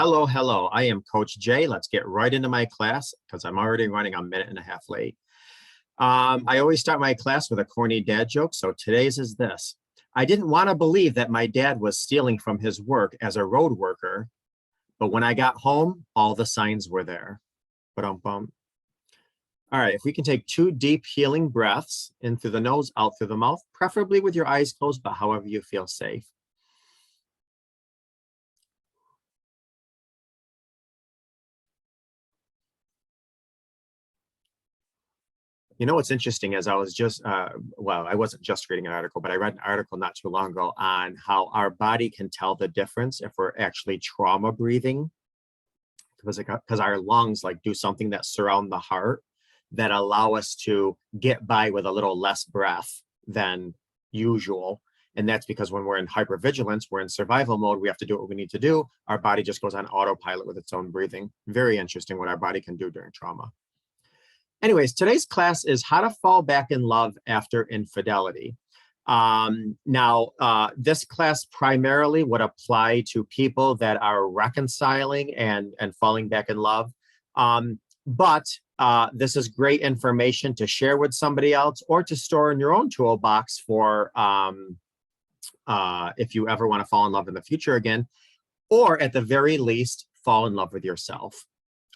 Hello, hello. I am Coach Jay. Let's get right into my class because I'm already running a minute and a half late. I always start my class with a corny dad joke, so today's is this. I didn't want to believe that my dad was stealing from his work as a road worker, but when I got home, all the signs were there. Ba-dum-bum. All right, if we can take 2 deep healing breaths in through the nose, out through the mouth, preferably with your eyes closed, but however you feel safe. You know what's interesting is I was just, well, I wasn't just reading an article, but I read an article not too long ago on how our body can tell the difference if we're actually trauma breathing, because our lungs like do something that surround the heart that allow us to get by with a little less breath than usual. And that's because when we're in hypervigilance, we're in survival mode, we have to do what we need to do. Our body just goes on autopilot with its own breathing. Very interesting what our body can do during trauma. Anyways, today's class is how to fall back in love after infidelity. This class primarily would apply to people that are reconciling and falling back in love. But this is great information to share with somebody else or to store in your own toolbox for if you ever want to fall in love in the future again, or at the very least, fall in love with yourself.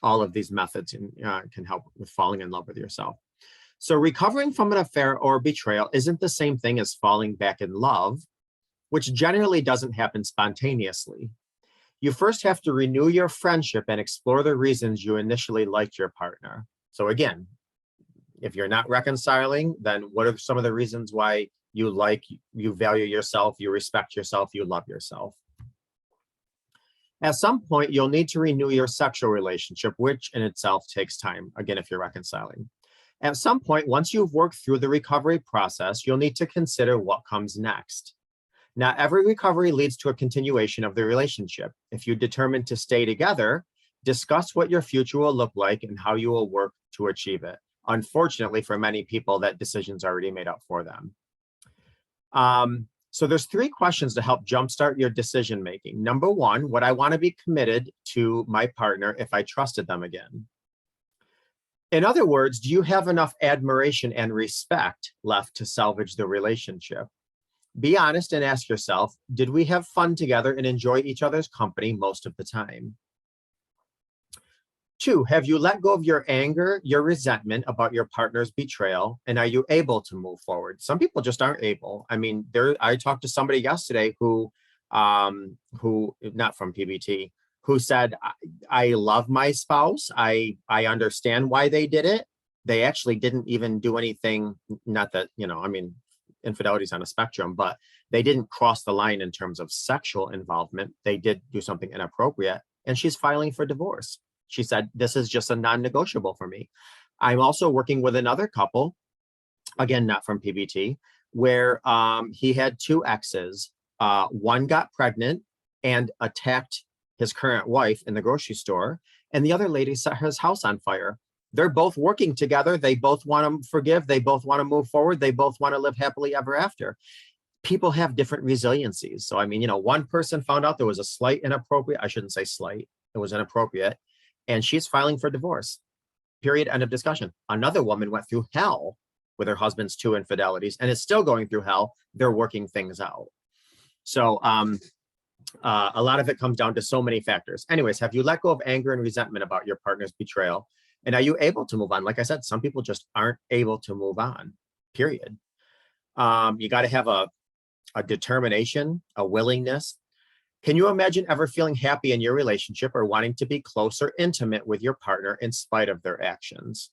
All of these methods can help with falling in love with yourself. So recovering from an affair or betrayal isn't the same thing as falling back in love, which generally doesn't happen spontaneously. You first have to renew your friendship and explore the reasons you initially liked your partner. So again, if you're not reconciling, then what are some of the reasons why you value yourself, you respect yourself, you love yourself? At some point, you'll need to renew your sexual relationship, which in itself takes time, again, if you're reconciling. At some point, once you've worked through the recovery process, you'll need to consider what comes next. Not every recovery leads to a continuation of the relationship. If you determine to stay together, discuss what your future will look like and how you will work to achieve it. Unfortunately, for many people, that decision's already made up for them. So there's 3 questions to help jumpstart your decision-making. Number 1, would I want to be committed to my partner if I trusted them again? In other words, do you have enough admiration and respect left to salvage the relationship? Be honest and ask yourself, did we have fun together and enjoy each other's company most of the time? 2, have you let go of your anger, your resentment about your partner's betrayal, and are you able to move forward? Some people just aren't able. I mean, I talked to somebody yesterday who not from PBT, who said, I love my spouse. I understand why they did it. They actually didn't even do anything, not that, I mean, infidelity is on a spectrum, but they didn't cross the line in terms of sexual involvement. They did do something inappropriate, and she's filing for divorce. She said, this is just a non-negotiable for me. I'm also working with another couple, again, not from PBT, where he had 2 exes. One got pregnant and attacked his current wife in the grocery store, and the other lady set his house on fire. They're both working together. They both want to forgive. They both want to move forward. They both want to live happily ever after. People have different resiliencies. So, I mean, one person found out there was a slight inappropriate, I shouldn't say slight, it was inappropriate, and she's filing for divorce. Period. End of discussion. Another woman went through hell with her husband's 2 infidelities and is still going through hell. They're working things out. So a lot of it comes down to so many factors. Anyways, have you let go of anger and resentment about your partner's betrayal? And are you able to move on? Like I said, some people just aren't able to move on, period. You got to have a determination, a willingness. Can you imagine ever feeling happy in your relationship or wanting to be close or intimate with your partner in spite of their actions?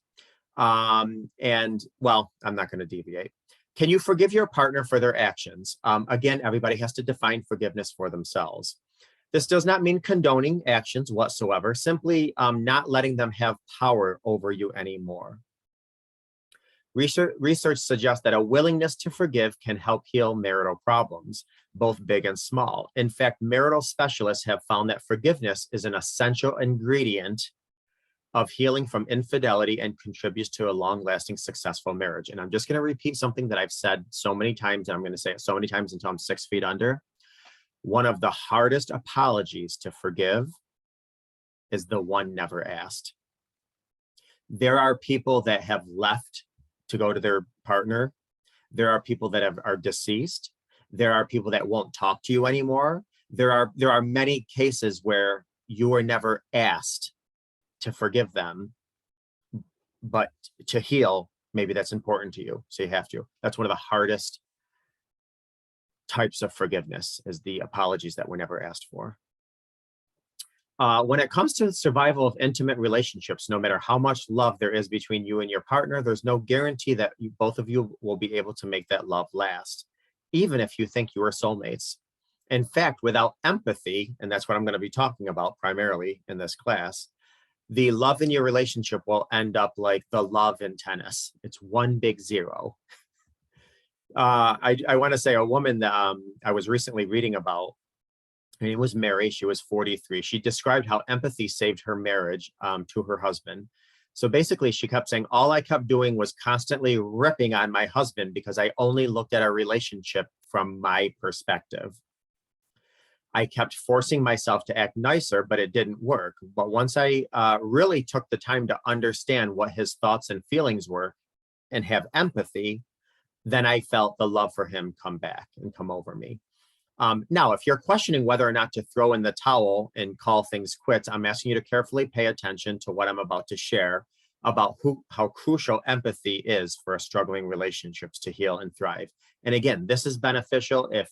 And well, I'm not going to deviate. Can you forgive your partner for their actions? Again, everybody has to define forgiveness for themselves. This does not mean condoning actions whatsoever, simply not letting them have power over you anymore. Research suggests that a willingness to forgive can help heal marital problems, both big and small. In fact, marital specialists have found that forgiveness is an essential ingredient of healing from infidelity and contributes to a long-lasting, successful marriage. And I'm just going to repeat something that I've said so many times, and I'm going to say it so many times until I'm 6 feet under. One of the hardest apologies to forgive is the one never asked. There are people that have left to go to their partner. There are people that are deceased. There are people that won't talk to you anymore. There are many cases where you were never asked to forgive them, but to heal, maybe that's important to you, so you have to. That's one of the hardest types of forgiveness, is the apologies that were never asked for. When it comes to the survival of intimate relationships, no matter how much love there is between you and your partner, there's no guarantee that both of you will be able to make that love last, even if you think you are soulmates. In fact, without empathy, and that's what I'm going to be talking about primarily in this class, the love in your relationship will end up like the love in tennis. It's one big zero. I want to say a woman that I was recently reading about, her name was Mary. She was 43. She described how empathy saved her marriage to her husband. So basically, she kept saying, all I kept doing was constantly ripping on my husband because I only looked at our relationship from my perspective. I kept forcing myself to act nicer, but it didn't work. But once I really took the time to understand what his thoughts and feelings were and have empathy, then I felt the love for him come back and come over me. Now, if you're questioning whether or not to throw in the towel and call things quits, I'm asking you to carefully pay attention to what I'm about to share about how crucial empathy is for struggling relationships to heal and thrive. And again, this is beneficial if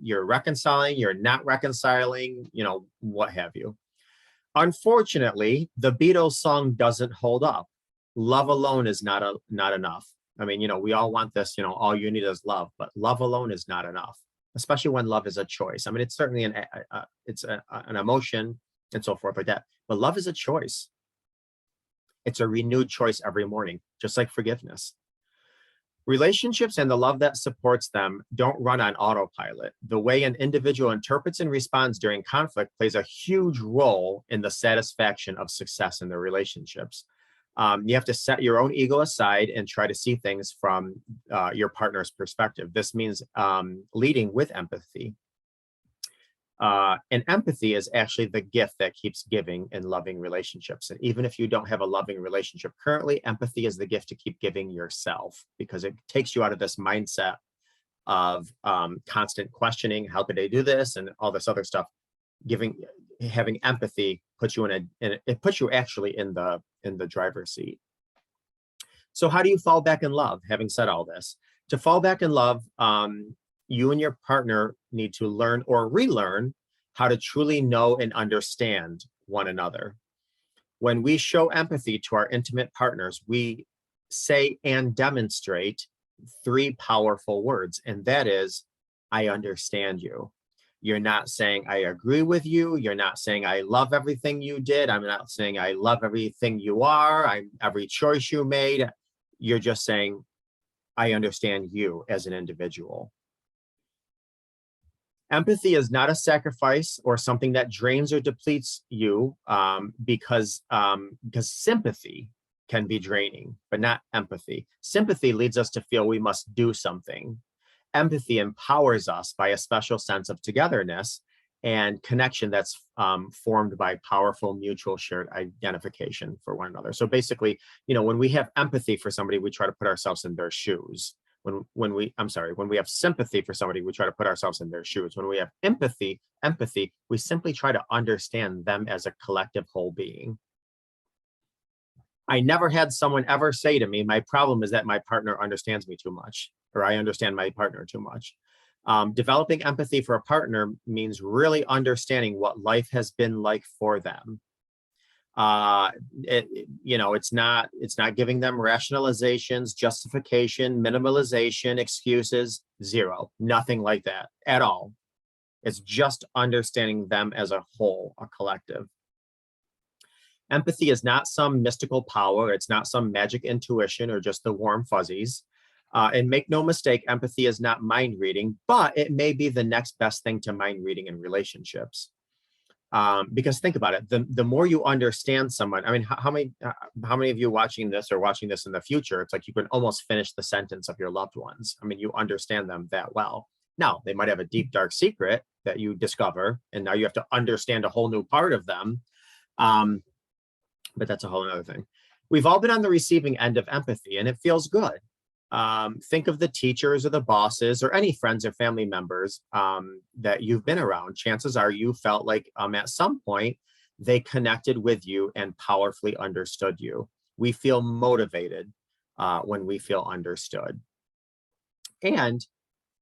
you're reconciling, you're not reconciling, what have you. Unfortunately, the Beatles song doesn't hold up. Love alone is not enough. I mean, we all want this, all you need is love, but love alone is not enough, especially when love is a choice. I mean, it's certainly an emotion and so forth like that, but love is a choice. It's a renewed choice every morning, just like forgiveness. Relationships and the love that supports them don't run on autopilot. The way an individual interprets and responds during conflict plays a huge role in the satisfaction of success in their relationships. You have to set your own ego aside and try to see things from your partner's perspective. This means leading with empathy. And empathy is actually the gift that keeps giving in loving relationships. And even if you don't have a loving relationship currently, empathy is the gift to keep giving yourself, because it takes you out of this mindset of constant questioning, how could I do this, and all this other stuff. Having empathy puts you it puts you actually in the driver's seat. So how do you fall back in love? Having said all this, to fall back in love, you and your partner need to learn or relearn how to truly know and understand one another. When we show empathy to our intimate partners, we say and demonstrate 3 powerful words, and that is, I understand you. You're not saying I agree with you. You're not saying I love everything you did. I'm not saying I love everything you are, every choice you made. You're just saying, I understand you as an individual. Empathy is not a sacrifice or something that drains or depletes you, because sympathy can be draining, but not empathy. Sympathy leads us to feel we must do something. Empathy empowers us by a special sense of togetherness and connection that's formed by powerful mutual shared identification for one another. So basically, when we have empathy for somebody, we try to put ourselves in their shoes. When we have sympathy for somebody, we try to put ourselves in their shoes. When we have empathy, we simply try to understand them as a collective whole being. I never had someone ever say to me, my problem is that my partner understands me too much, or I understand my partner too much. Developing empathy for a partner means really understanding what life has been like for them. It's not giving them rationalizations, justification, minimalization, excuses, zero, nothing like that at all. It's just understanding them as a whole, a collective. Empathy is not some mystical power. It's not some magic intuition or just the warm fuzzies. And make no mistake, empathy is not mind reading, but it may be the next best thing to mind reading in relationships. Because think about it, the more you understand someone, I mean, how many of you watching this or watching this in the future, it's like you can almost finish the sentence of your loved ones. I mean, you understand them that well. Now, they might have a deep, dark secret that you discover, and now you have to understand a whole new part of them. But that's a whole other thing. We've all been on the receiving end of empathy, and it feels good. Think of the teachers or the bosses or any friends or family members that you've been around. Chances are you felt like at some point they connected with you and powerfully understood you. We feel motivated when we feel understood. And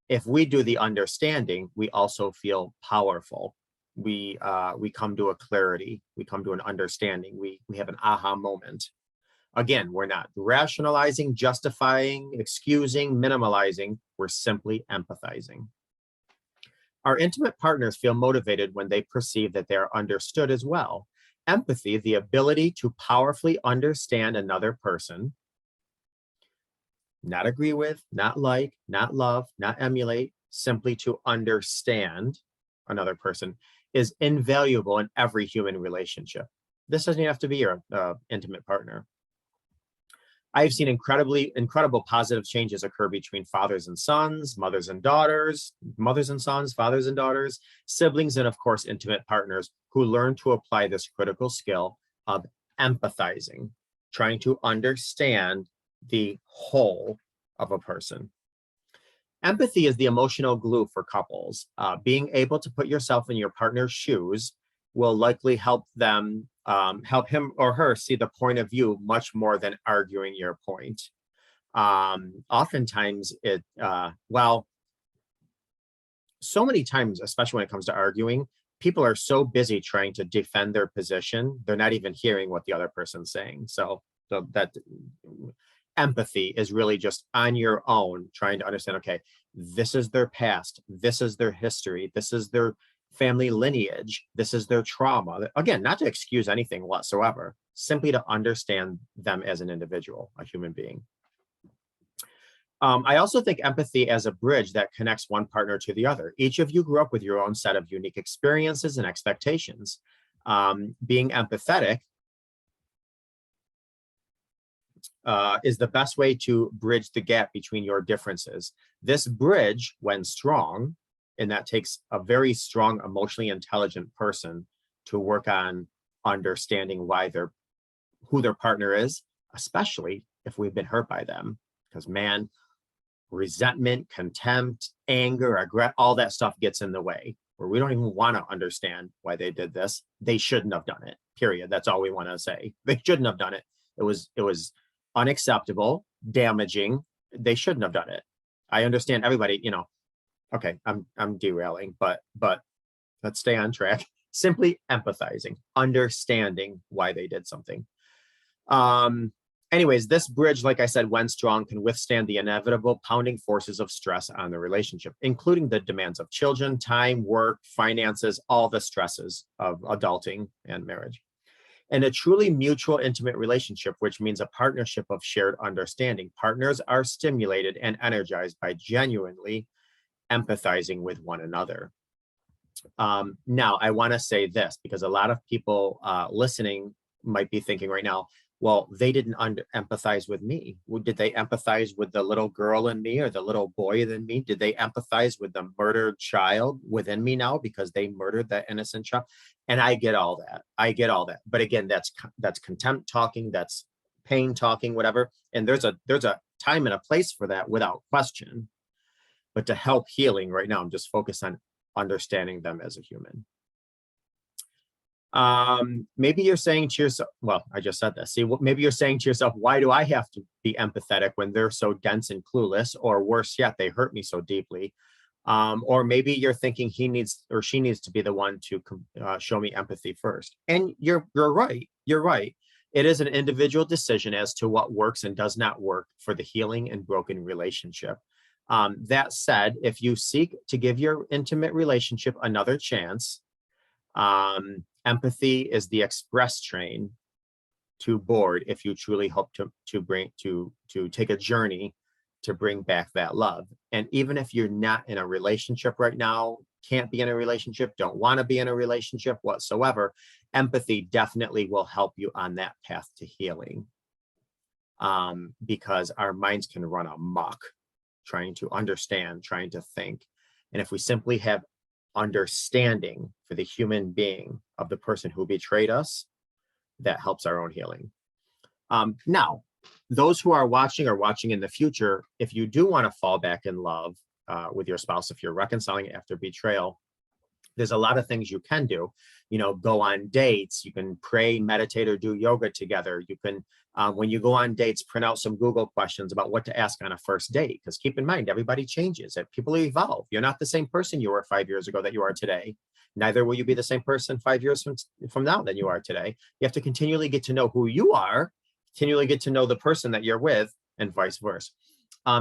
if we do the understanding, we also feel powerful. We come to a clarity. We come to an understanding. We have an aha moment. Again, we're not rationalizing, justifying, excusing, minimalizing. We're simply empathizing. Our intimate partners feel motivated when they perceive that they are understood as well. Empathy, the ability to powerfully understand another person, not agree with, not like, not love, not emulate, simply to understand another person, is invaluable in every human relationship. This doesn't have to be your intimate partner. I've seen incredible positive changes occur between fathers and sons, mothers and daughters, mothers and sons, fathers and daughters, siblings, and of course, intimate partners who learn to apply this critical skill of empathizing, trying to understand the whole of a person. Empathy is the emotional glue for couples. Being able to put yourself in your partner's shoes will likely help them, help him or her see the point of view much more than arguing your point. Oftentimes so many times, especially when it comes to arguing, people are so busy trying to defend their position, they're not even hearing what the other person's saying. So that empathy is really just on your own, trying to understand, okay, this is their past, this is their history, this is their family lineage, this is their trauma. Again, not to excuse anything whatsoever, simply to understand them as an individual, a human being. I also think empathy as a bridge that connects one partner to the other. Each of you grew up with your own set of unique experiences and expectations. Being empathetic is the best way to bridge the gap between your differences. This bridge, when strong, and that takes a very strong, emotionally intelligent person to work on understanding who their partner is, especially if we've been hurt by them. Because man, resentment, contempt, anger, regret, all that stuff gets in the way, where we don't even want to understand why they did this. They shouldn't have done it, period. That's all we want to say. They shouldn't have done it. It was unacceptable, damaging. They shouldn't have done it. I understand everybody, okay, I'm derailing, but let's stay on track. Simply empathizing, understanding why they did something. Anyways, this bridge, like I said, when strong, can withstand the inevitable pounding forces of stress on the relationship, including the demands of children, time, work, finances, all the stresses of adulting and marriage. And a truly mutual, intimate relationship, which means a partnership of shared understanding. Partners are stimulated and energized by genuinely empathizing with one another. Now, I want to say this because a lot of people listening might be thinking right now, well, they didn't empathize with me. Did they empathize with the little girl in me or the little boy in me? Did they empathize with the murdered child within me now because they murdered that innocent child? And I get all that. But again, that's contempt talking, that's pain talking, whatever. And there's a time and a place for that without question. But to help healing right now, I'm just focused on understanding them as a human. Maybe you're saying to yourself, well, I just said this. See, maybe you're saying to yourself, why do I have to be empathetic when they're so dense and clueless? Or worse yet, they hurt me so deeply. Or maybe you're thinking he needs or she needs to be the one to show me empathy first. And you're right. You're right. It is an individual decision as to what works and does not work for the healing and broken relationship. That said, if you seek to give your intimate relationship another chance, empathy is the express train to board if you truly hope to take a journey to bring back that love. And even if you're not in a relationship right now, can't be in a relationship, don't want to be in a relationship whatsoever, empathy definitely will help you on that path to healing. Because our minds can run amok trying to understand, trying to think. And if we simply have understanding for the human being of the person who betrayed us, that helps our own healing. Now, those who are watching in the future, if you do want to fall back in love with your spouse, if you're reconciling after betrayal, there's a lot of things you can do. Go on dates. You can pray, meditate, or do yoga together. You can, when you go on dates, print out some Google questions about what to ask on a first date. Because keep in mind, everybody changes. People evolve. You're not the same person you were 5 years ago that you are today. Neither will you be the same person 5 years from now than you are today. You have to continually get to know who you are, continually get to know the person that you're with, and vice versa.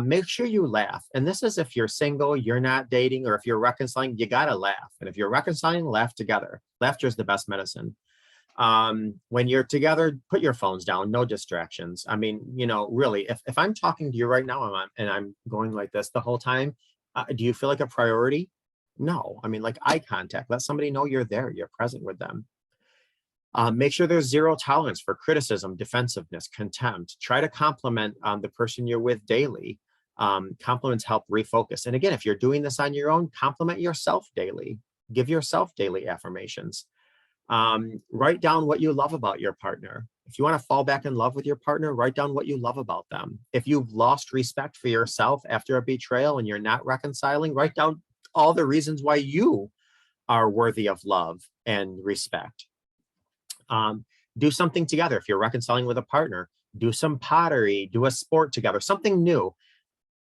Make sure you laugh. And this is if you're single, you're not dating, or if you're reconciling, you got to laugh. And if you're reconciling, laugh together. Laughter is the best medicine. When you're together, put your phones down, no distractions. I mean, really, if I'm talking to you right now and I'm going like this the whole time, do you feel like a priority? No. I mean, like eye contact, let somebody know you're there, you're present with them. Make sure there's zero tolerance for criticism, defensiveness, contempt. Try to compliment the person you're with daily. Compliments help refocus. And again, if you're doing this on your own, compliment yourself daily. Give yourself daily affirmations. Write down what you love about your partner. If you want to fall back in love with your partner, write down what you love about them. If you've lost respect for yourself after a betrayal and you're not reconciling, write down all the reasons why you are worthy of love and respect. Do something together. If you're reconciling with a partner, do some pottery, do a sport together, something new.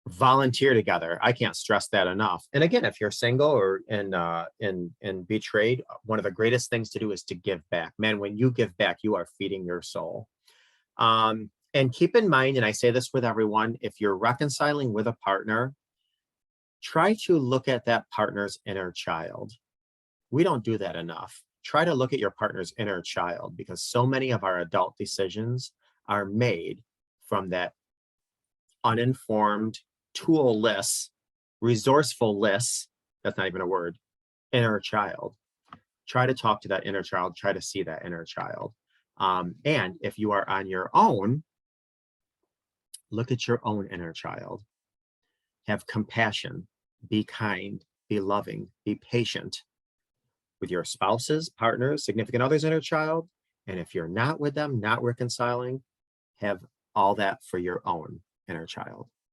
Volunteer together. I can't stress that enough. And again, if you're single or and betrayed, one of the greatest things to do is to give back. Man, when you give back, you are feeding your soul. And keep in mind, and I say this with everyone, if you're reconciling with a partner, try to look at that partner's inner child. We don't do that enough. Try to look at your partner's inner child, because so many of our adult decisions are made from that uninformed, toolless, resourceful-less, that's not even a word, inner child. Try to talk to that inner child, try to see that inner child. And if you are on your own, look at your own inner child. Have compassion, be kind, be loving, be patient with your spouses, partners, significant others' inner child. And if you're not with them, not reconciling, have all that for your own inner child.